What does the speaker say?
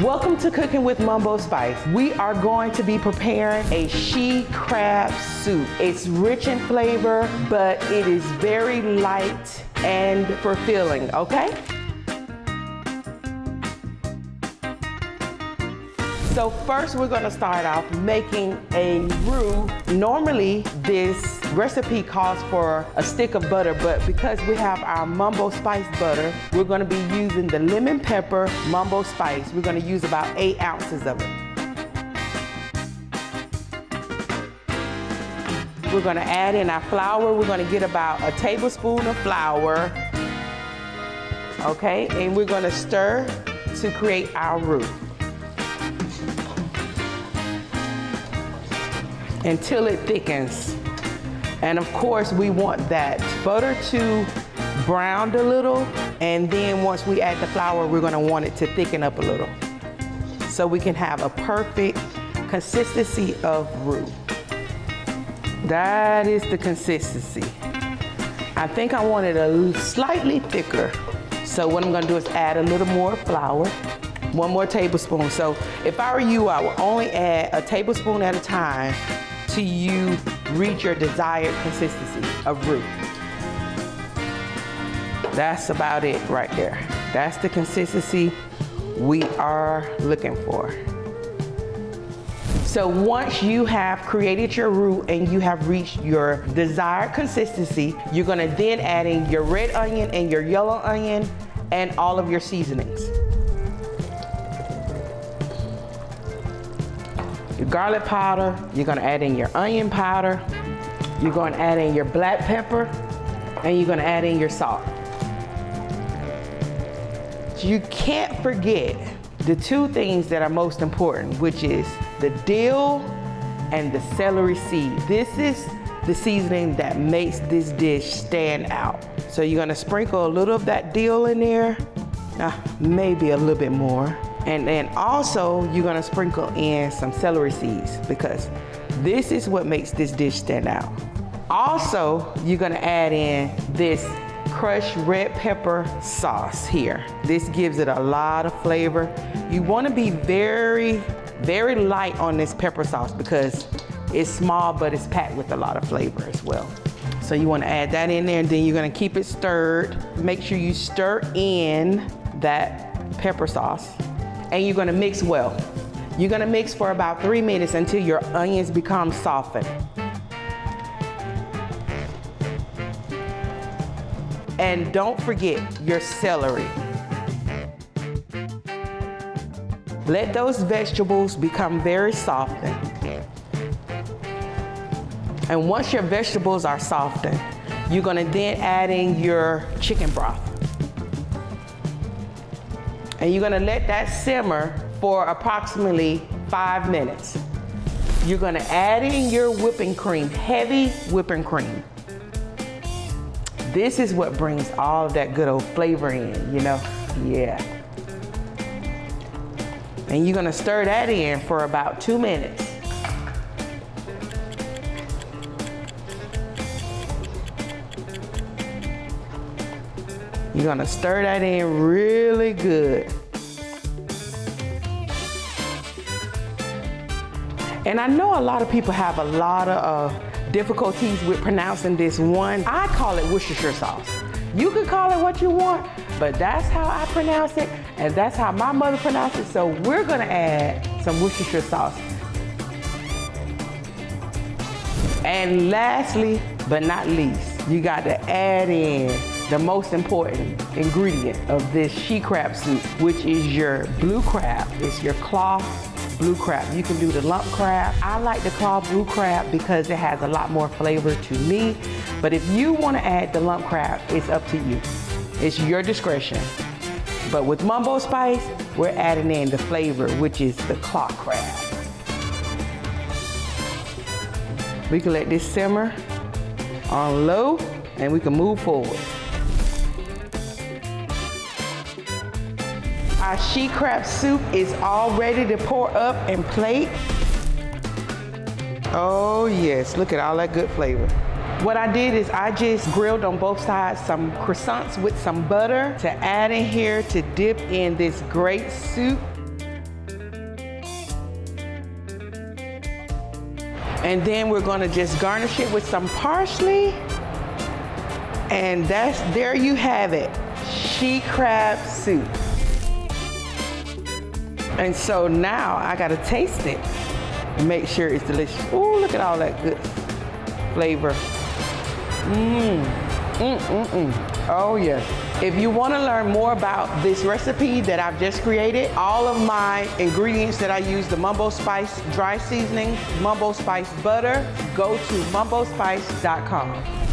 Welcome to Cooking with MomboSpice. We are going to be preparing a she crab soup. It's rich in flavor, but it is very light and fulfilling, okay? So first we're gonna start off making a roux. Normally this recipe calls for a stick of butter, but because we have our MomboSpice butter, we're gonna be using the lemon pepper MomboSpice. We're gonna use about 8 ounces of it. We're gonna add in our flour. We're gonna get about a tablespoon of flour, okay? And we're gonna stir to create our roux until it thickens. And of course, we want that butter to brown a little, and then once we add the flour, we're gonna want it to thicken up a little so we can have a perfect consistency of roux. That is the consistency. I think I want it a slightly thicker. So what I'm gonna do is add a little more flour, 1 more tablespoon. So if I were you, I would only add a tablespoon at a time till you reach your desired consistency of roux. That's about it right there. That's the consistency we are looking for. So once you have created your roux and you have reached your desired consistency, you're gonna then add in your red onion and your yellow onion and all of your seasonings. Your garlic powder, you're gonna add in your onion powder, you're gonna add in your black pepper, and you're gonna add in your salt. You can't forget the 2 things that are most important, which is the dill and the celery seed. This is the seasoning that makes this dish stand out. So you're gonna sprinkle a little of that dill in there, maybe a little bit more. And then also you're gonna sprinkle in some celery seeds because this is what makes this dish stand out. Also, you're gonna add in this crushed red pepper sauce here. This gives it a lot of flavor. You wanna be very, very light on this pepper sauce because it's small, but it's packed with a lot of flavor as well. So you wanna add that in there, and then you're gonna keep it stirred. Make sure you stir in that pepper sauce. And you're gonna mix well. You're gonna mix for about 3 minutes until your onions become softened. And don't forget your celery. Let those vegetables become very softened. And once your vegetables are softened, you're gonna then add in your chicken broth. And you're gonna let that simmer for approximately 5 minutes. You're gonna add in your whipping cream, heavy whipping cream. This is what brings all of that good old flavor in, you know? Yeah. And you're gonna stir that in for about 2 minutes. You're gonna stir that in really good. And I know a lot of people have a lot of difficulties with pronouncing this one. I call it Worcestershire sauce. You can call it what you want, but that's how I pronounce it, and that's how my mother pronounced it, so we're gonna add some Worcestershire sauce. And lastly, but not least, you got to add in the most important ingredient of this she crab soup, which is your blue crab. It's your claw blue crab. You can do the lump crab. I like the claw blue crab because it has a lot more flavor to me. But if you want to add the lump crab, it's up to you. It's your discretion. But with MomboSpice, we're adding in the flavor, which is the claw crab. We can let this simmer on low and we can move forward. Our she crab soup is all ready to pour up and plate. Oh yes, look at all that good flavor. What I did is I just grilled on both sides some croissants with some butter to add in here to dip in this great soup. And then we're gonna just garnish it with some parsley. And there you have it, she crab soup. And so now I gotta taste it and make sure it's delicious. Ooh, look at all that good flavor. Oh yes. If you wanna learn more about this recipe that I've just created, all of my ingredients that I use, the MomboSpice dry seasoning, MomboSpice butter, go to MomboSpice.com.